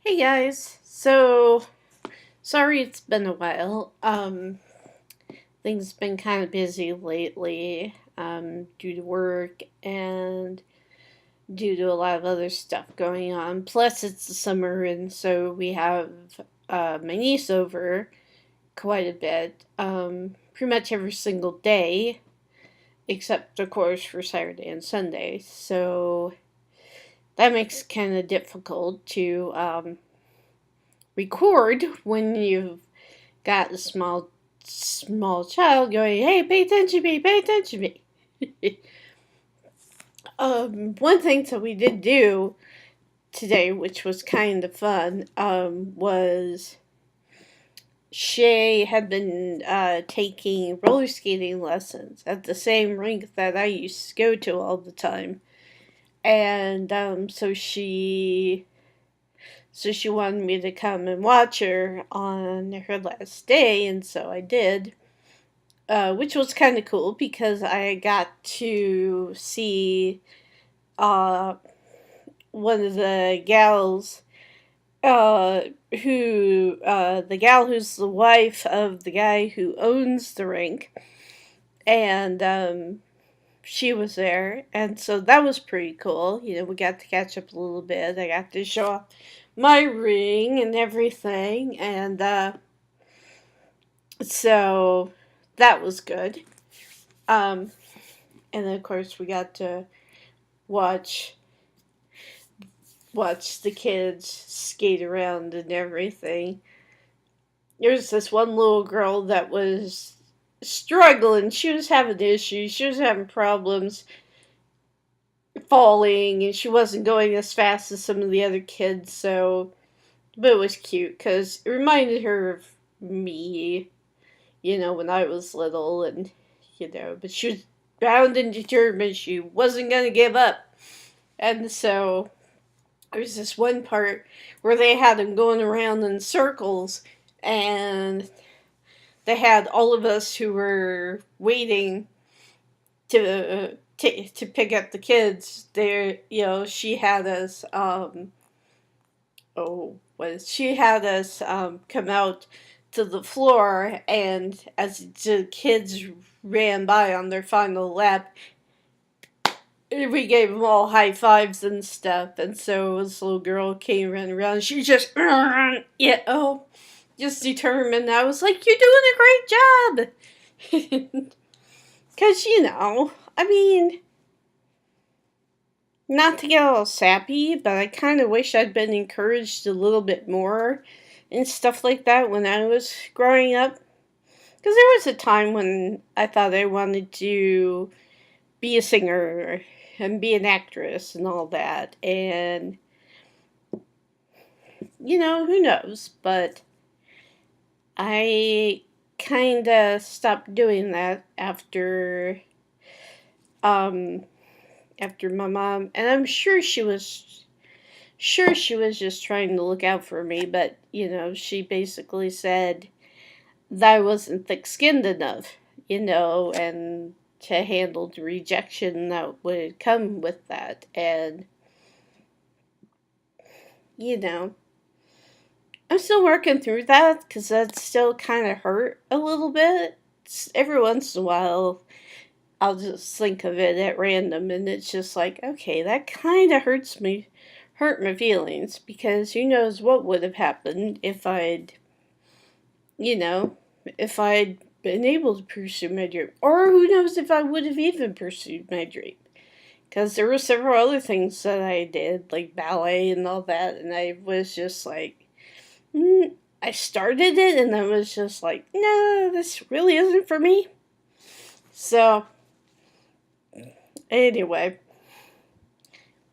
Hey guys. So sorry it's been a while. Things been kind of busy lately due to work and due to a lot of other stuff going on. Plus it's the summer and so we have my niece over quite a bit. Pretty much every single day except of course for Saturday and Sunday. So that makes it kind of difficult to record when you've got a small child going, "Hey, pay attention to me, pay attention to me." One thing that we did do today, which was kind of fun, was Shay had been taking roller skating lessons at the same rink that I used to go to all the time, and so she wanted me to come and watch her on her last day, and so I did. Which was kind of cool because I got to see uh, one of the gals the gal who's the wife of the guy who owns the rink, and she was there, and so that was pretty cool. We got to catch up a little bit. I got to show off my ring and everything, and so that was good. Um, and then of course we got to watch watch the kids skate around and everything. There was this one little girl that was struggling. She was having issues. She was having problems falling, and she wasn't going as fast as some of the other kids. But it was cute because it reminded her of me, when I was little, and but she was bound and determined. She wasn't gonna give up, and so there was this one part where they had them going around in circles, and they had all of us who were waiting to pick up the kids. There, she had us. She had us come out to the floor, and as the kids ran by on their final lap, we gave them all high fives and stuff. And so this little girl came running around. She just, just determined. I was like, "You're doing a great job." Because, I mean, not to get all sappy, but I kind of wish I'd been encouraged a little bit more and stuff like that when I was growing up. Because there was a time when I thought I wanted to be a singer and be an actress and all that. And, who knows? But I kind of stopped doing that um, after my mom, and I'm sure she was just trying to look out for me, but she basically said that I wasn't thick-skinned enough, and to handle the rejection that would come with that. And you know I'm still working through that because that still kind of hurt a little bit. Every once in a while I'll just think of it at random, and it's just like, okay, that kind of hurt my feelings, because who knows what would have happened you know, if I'd been able to pursue my dream, or who knows if I would have even pursued my dream. Because there were several other things that I did, like ballet and all that, and I was just like, I started it, and I was just like, no, this really isn't for me. So, anyway.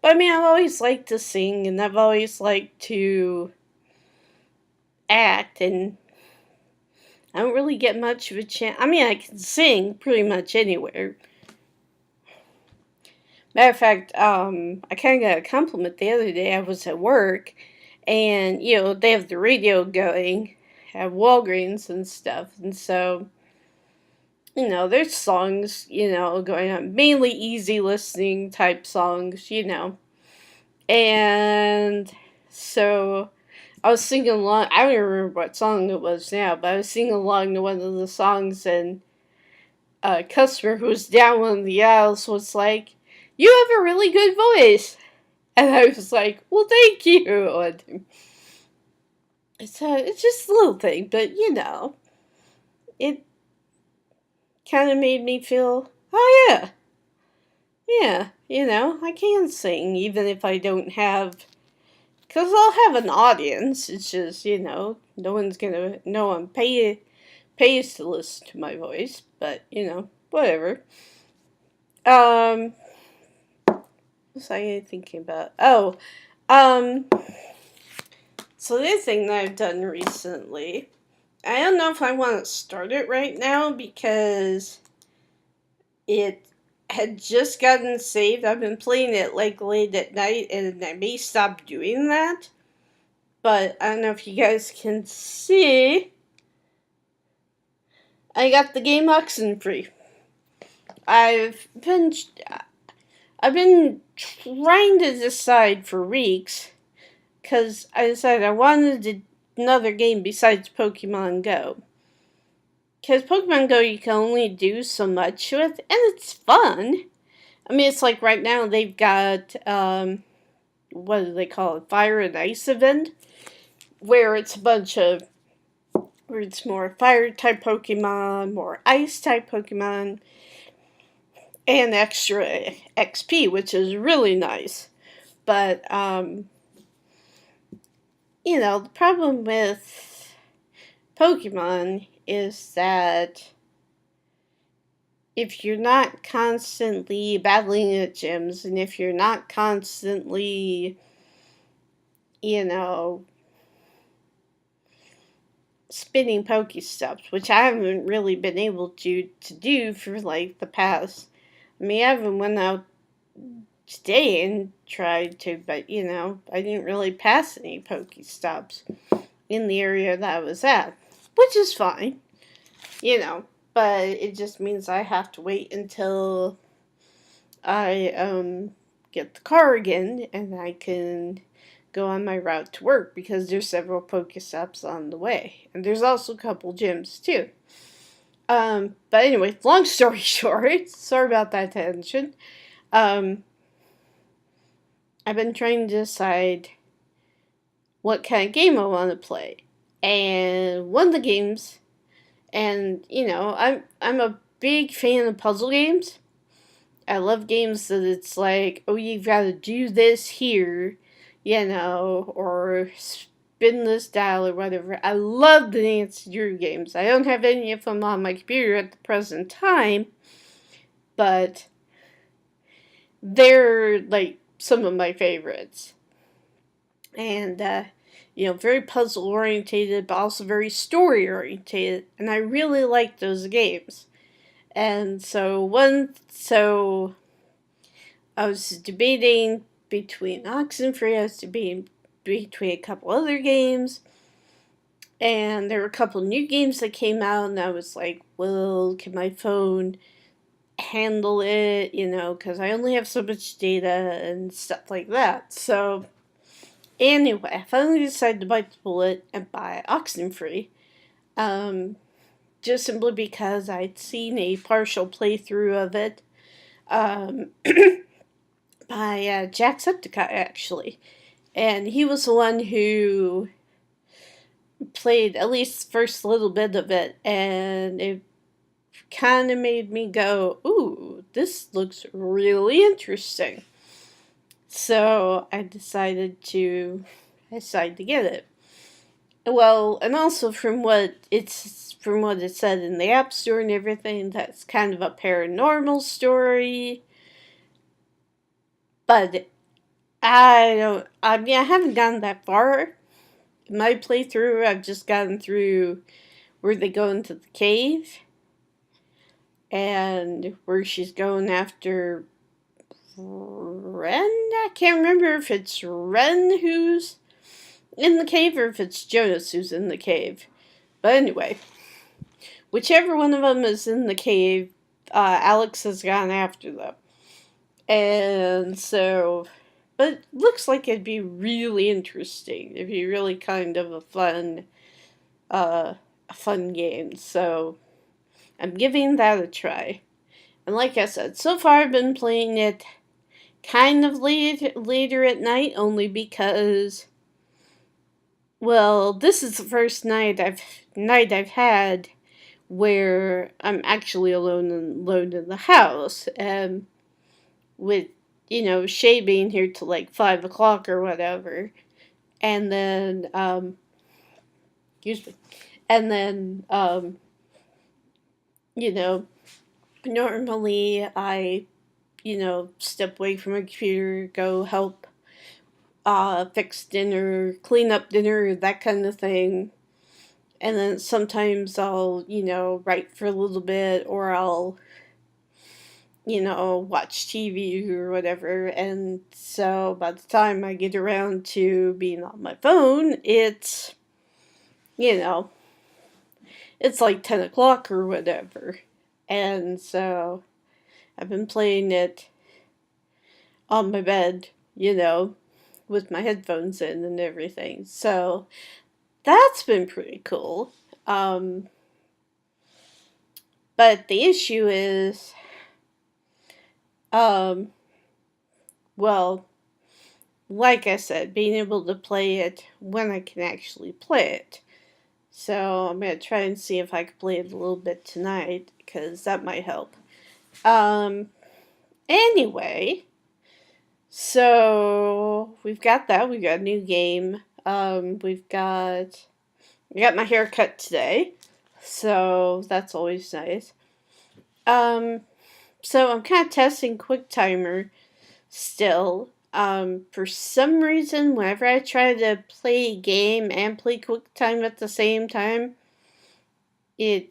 But I mean, I've always liked to sing, and I've always liked to act, and I don't really get much of a chance. I mean, I can sing pretty much anywhere. Matter of fact, I kind of got a compliment the other day. I was at work, and they have the radio going at Walgreens and stuff, and so there's songs going on, mainly easy listening type songs, and so I was singing along. I don't even remember what song it was now, but I was singing along to one of the songs, and a customer who was down one of the aisles was like, "You have a really good voice," and I was like, "Well, thank you." And it's just a little thing, but it kind of made me feel, oh yeah, yeah, I can sing even if I don't have, because I'll have an audience. It's just, no one's gonna, no one pays to listen to my voice, but whatever. What was I thinking about? Oh, um, so the other thing that I've done recently, I don't know if I want to start it right now because it had just gotten saved. I've been playing it like late at night, and I may stop doing that. But I don't know if you guys can see. I got the game Oxenfree. I've been I've been trying to decide for weeks because I decided I wanted another game besides Pokemon Go. Because Pokemon Go you can only do so much with, and it's fun. I mean, it's like right now they've got, what do they call it? Fire and Ice event, where it's a bunch of, where it's more fire type Pokemon, more ice type Pokemon, and extra XP, which is really nice. But, the problem with Pokemon is that if you're not constantly battling at gyms, and if you're not constantly, you know, spinning Pokestops, which I haven't really been able to do for like the past. I mean, I haven't went out today and tried to, but I didn't really pass any Pokestops in the area that I was at, which is fine, but it just means I have to wait until I get the car again and I can go on my route to work because there's several Pokestops on the way. And there's also a couple gyms too. But anyway, long story short, sorry about that tangent. I've been trying to decide what kind of game I want to play. And one of the games, and I'm a big fan of puzzle games. I love games that it's like, oh, you've got to do this here, or spin this dial or whatever. I love the Nancy Drew games. I don't have any of them on my computer at the present time, but they're like some of my favorites. And, very puzzle orientated, but also very story orientated. And I really like those games. And so I was debating between Oxenfree, I was debating between a couple other games, and there were a couple new games that came out, and I was like, well, can my phone handle it, because I only have so much data and stuff like that. So, anyway, I finally decided to bite the bullet and buy Oxenfree. Just simply because I'd seen a partial playthrough of it by Jacksepticeye, actually. And he was the one who played at least the first little bit of it, and it kind of made me go, ooh, this looks really interesting. So I decided to get it. Well, and also from what it said in the App Store and everything, that's kind of a paranormal story. But I haven't gotten that far. In my playthrough, I've just gotten through where they go into the cave and where she's going after Ren. I can't remember if it's Ren who's in the cave or if it's Jonas who's in the cave. But anyway, whichever one of them is in the cave, Alex has gone after them. And so But it looks like it'd be really interesting. It'd be really kind of uh, a fun game. So I'm giving that a try. And like I said, so far I've been playing it kind of later at night, only because, well, this is the first night I've had where I'm actually alone in the house, and with Shay being here till like 5 o'clock or whatever, and then excuse me, and then you know normally I step away from my computer, go help fix dinner, clean up dinner, that kind of thing. And then sometimes I'll, write for a little bit, or I'll, watch TV or whatever. And so by the time I get around to being on my phone, you know, it's like 10 o'clock or whatever. And so I've been playing it on my bed, with my headphones in and everything. So that's been pretty cool. Um, but the issue is, um, well, like I said, being able to play it when I can actually play it. So I'm gonna try and see if I can play it a little bit tonight, because that might help. Um, anyway, so we've got that. We've got a new game. I got my hair cut today, so that's always nice. Um, so I'm kind of testing QuickTimer still. For some reason, whenever I try to play a game and play QuickTime at the same time, it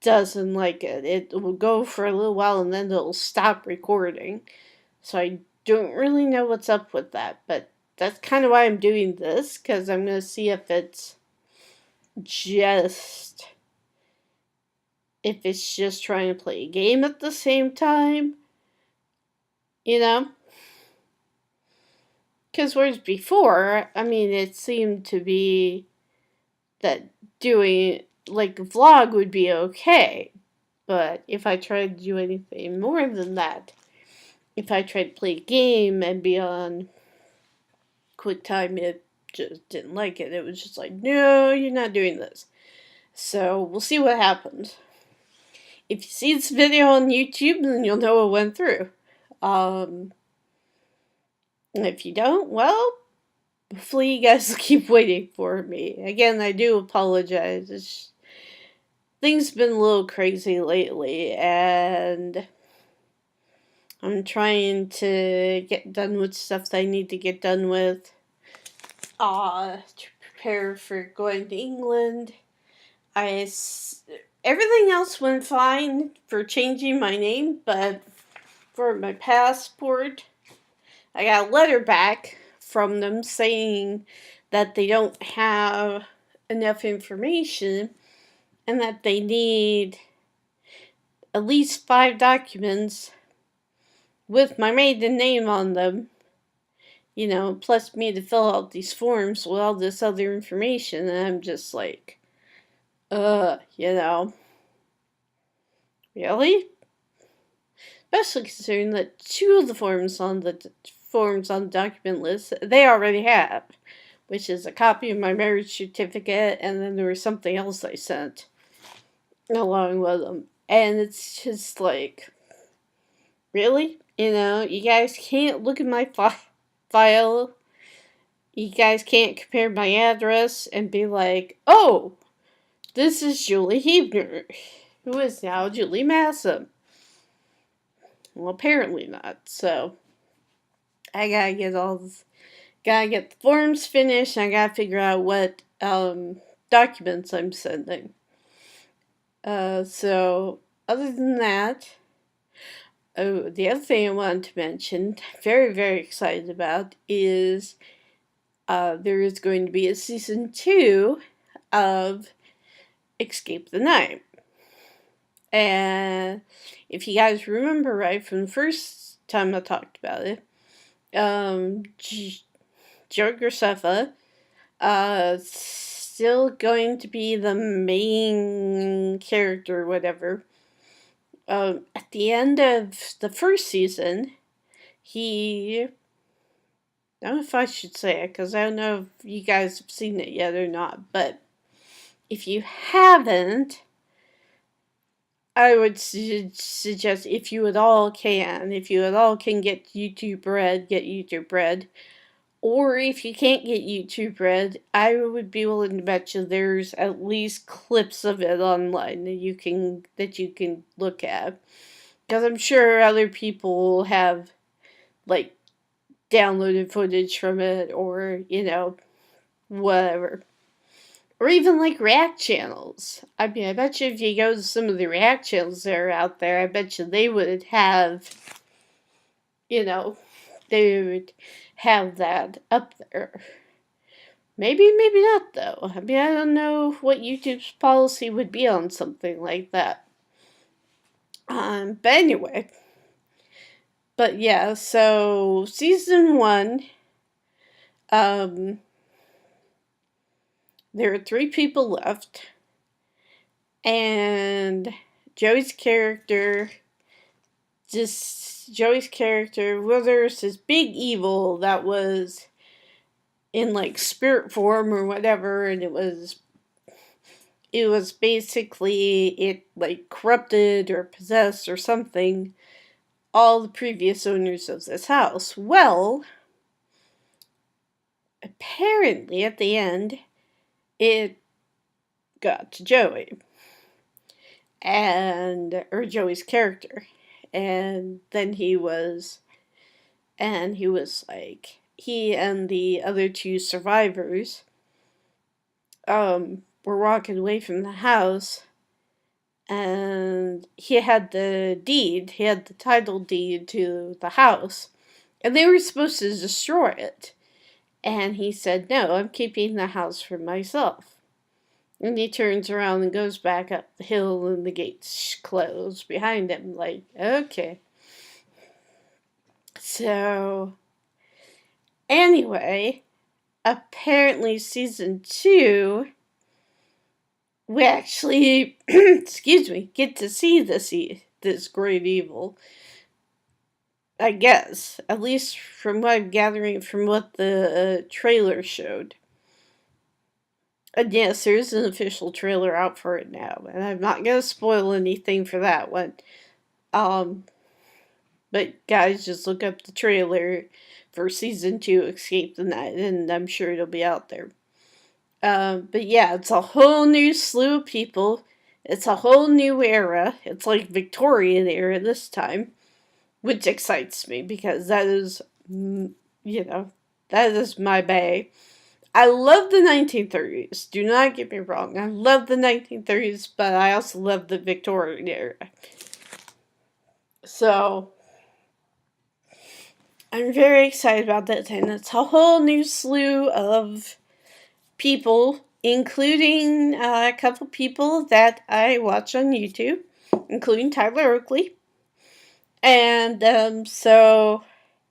doesn't like it. It will go for a little while and then it'll stop recording. So I don't really know what's up with that, but that's kind of why I'm doing this, because I'm going to see just if it's just trying to play a game at the same time, you know? Because whereas before, I mean, it seemed to be that doing like a vlog would be okay. But if I tried to do anything more than that, if I tried to play a game and be on QuickTime, it just didn't like it. It was just like, no, you're not doing this. So we'll see what happens. If you see this video on YouTube, then you'll know it went through. And if you don't, well, hopefully you guys will keep waiting for me. Again, I do apologize. Things have been a little crazy lately, and I'm trying to get done with stuff that I need to get done with to prepare for going to England. Everything else went fine for changing my name, but for my passport, I got a letter back from them saying that they don't have enough information and that they need at least 5 documents with my maiden name on them, plus me to fill out these forms with all this other information. And I'm just like, really? Especially considering that 2 of the forms on the document list they already have, which is a copy of my marriage certificate, and then there was something else I sent along with them. And it's just like, really? You guys can't look at my file. You guys can't compare my address and be like, oh, this is Julie Hebner, who is now Julie Massam. Well, apparently not. So I gotta get the forms finished. And I gotta figure out what documents I'm sending. So other than that, the other thing I wanted to mention, very, very excited about, is there is going to be a season 2 of Escape the Night. And if you guys remember right from the first time I talked about it, Joe Graceffa, still going to be the main character, whatever. At the end of the first season, he. I don't know if I should say it because I don't know if you guys have seen it yet or not, but if you haven't, I would suggest if you at all can, get YouTube Red, get YouTube Red. Or if you can't get YouTube Red, I would be willing to bet you there's at least clips of it online that you can look at. Because I'm sure other people have like downloaded footage from it or, whatever. Or even like React channels. I mean, I bet you if you go to some of the React channels that are out there, I bet you they would have, they would have that up there. Maybe, maybe not though. I mean, I don't know what YouTube's policy would be on something like that. But anyway. But yeah, so season 1, there are 3 people left. And Joey's character, well, there's this big evil that was in like spirit form or whatever, and it was basically, it like corrupted or possessed or something all the previous owners of this house. Well, apparently at the end it got to Joey or Joey's character, and then he was like, he and the other 2 survivors were walking away from the house, and he had the title deed to the house, and they were supposed to destroy it. And he said, "No, I'm keeping the house for myself." And he turns around and goes back up the hill, and the gates close behind him, like, okay. So, anyway, apparently season 2, we actually, get to see this great evil. I guess, at least from what I'm gathering from what the trailer showed. And yes, there's an official trailer out for it now, and I'm not gonna spoil anything for that one. But guys, just look up the trailer for season 2, Escape the Night, and I'm sure it'll be out there. But yeah, it's a whole new slew of people. It's a whole new era. It's like Victorian era this time, which excites me because that is, that is my bae. I love the 1930s. Do not get me wrong. I love the 1930s, but I also love the Victorian era. So, I'm very excited about that, and it's a whole new slew of people, including a couple people that I watch on YouTube, including Tyler Oakley. And so,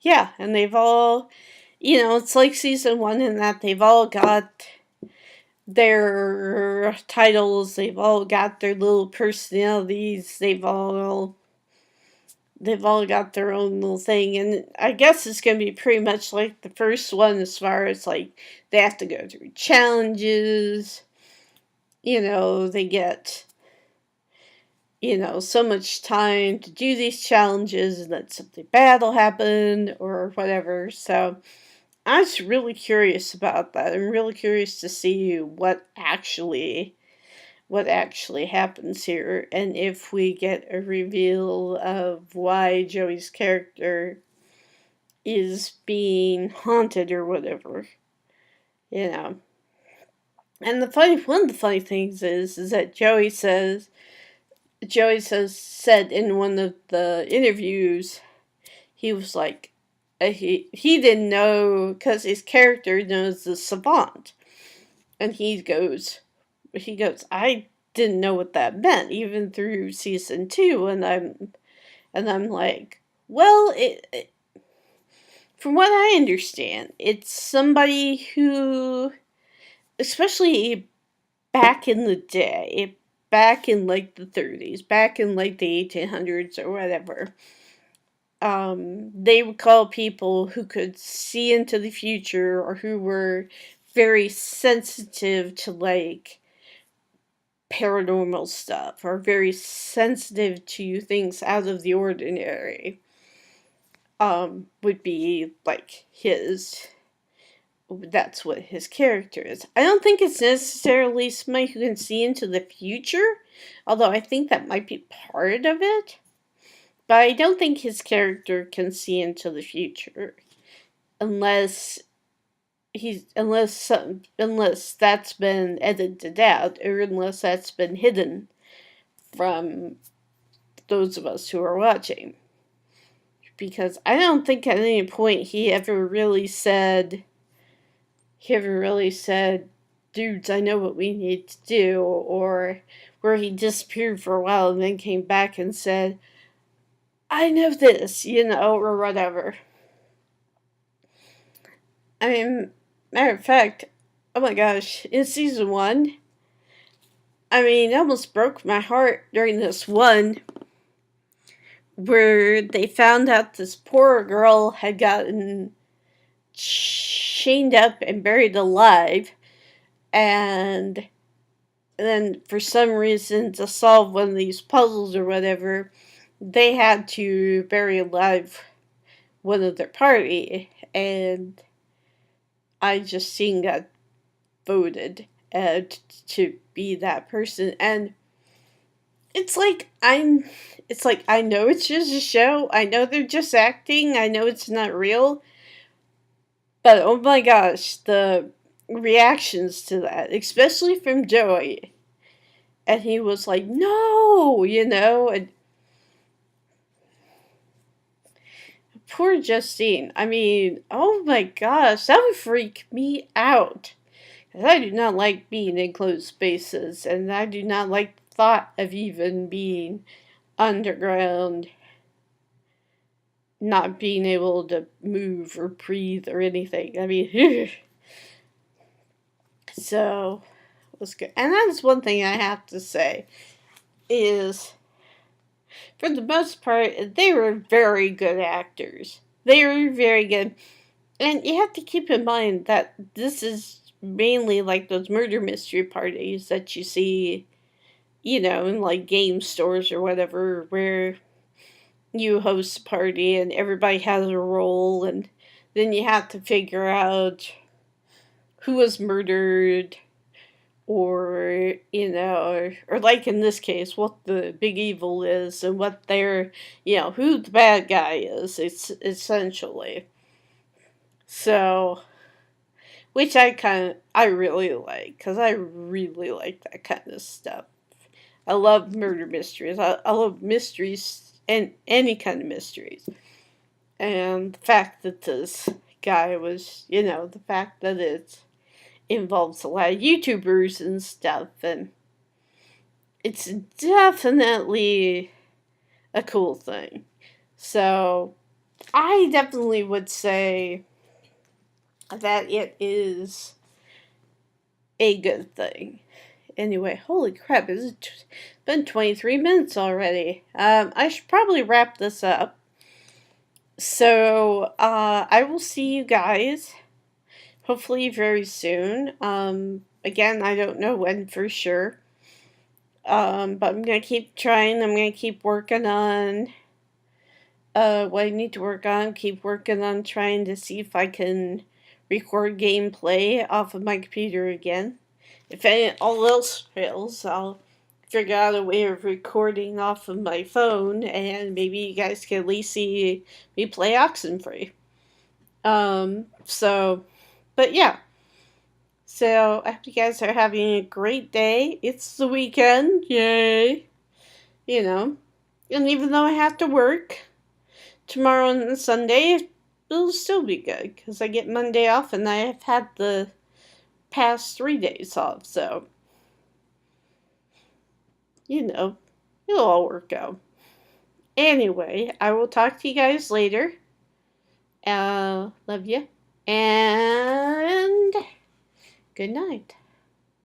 yeah, and they've all, it's like season 1 in that they've all got their titles, they've all got their little personalities, they've all got their own little thing, and I guess it's going to be pretty much like the first one as far as like they have to go through challenges, they get so much time to do these challenges, and then something bad will happen or whatever. So I'm just really curious about that. I'm really curious to see what actually happens here, and if we get a reveal of why Joey's character is being haunted or whatever. And one of the funny things is that Joey said in one of the interviews, he was like, he didn't know, because his character knows the savant, and he goes, I didn't know what that meant even through season 2, and I'm like, well, from what I understand, it's somebody who, especially back in the day, back in like the 30s, back in like the 1800s or whatever, they would call people who could see into the future or who were very sensitive to like paranormal stuff or very sensitive to things out of the ordinary, would be like his, that's what his character is. I don't think it's necessarily somebody who can see into the future, although I think that might be part of it. But I don't think his character can see into the future unless unless that's been edited out or unless that's been hidden from those of us who are watching. Because I don't think at any point he ever really said, dudes, I know what we need to do, or where he disappeared for a while and then came back and said, I know this, or whatever. I mean, matter of fact, oh my gosh, in season 1, I mean, it almost broke my heart during this one where they found out this poor girl had gotten chained up and buried alive, and then for some reason to solve one of these puzzles or whatever, they had to bury alive one of their party, and I just seen got voted to be that person, and it's like I know it's just a show, I know they're just acting, I know it's not real, but oh my gosh, the reactions to that, especially from Joey, and he was like, no, and poor Justine. I mean, oh my gosh, that would freak me out. I do not like being in closed spaces, and I do not like the thought of even being underground, not being able to move or breathe or anything. I mean, so it was good. And that is one thing I have to say is, for the most part, they were very good actors. They were very good. And you have to keep in mind that this is mainly like those murder mystery parties that you see, in like game stores or whatever, where you host a party and everybody has a role, and then you have to figure out who was murdered, or or like in this case, what the big evil is and what their, who the bad guy is. It's essentially so, which I really like, because I really like that kind of stuff. I love murder mysteries. I love mysteries and any kind of mysteries. And the fact that this guy was, the fact that it involves a lot of YouTubers and stuff, and it's definitely a cool thing. So, I definitely would say that it is a good thing. Anyway, holy crap, it's been 23 minutes already. I should probably wrap this up. So, I will see you guys hopefully very soon. Again, I don't know when for sure. But I'm gonna keep trying. I'm gonna keep working on what I need to work on. Keep working on trying to see if I can record gameplay off of my computer again. If all else fails, I'll figure out a way of recording off of my phone, and maybe you guys can at least see me play Oxenfree. So, but yeah. So, I hope you guys are having a great day. It's the weekend, yay! And even though I have to work tomorrow and Sunday, it'll still be good, because I get Monday off, and I have had the past 3 days off, so, it'll all work out. Anyway, I will talk to you guys later, Love you. And good night.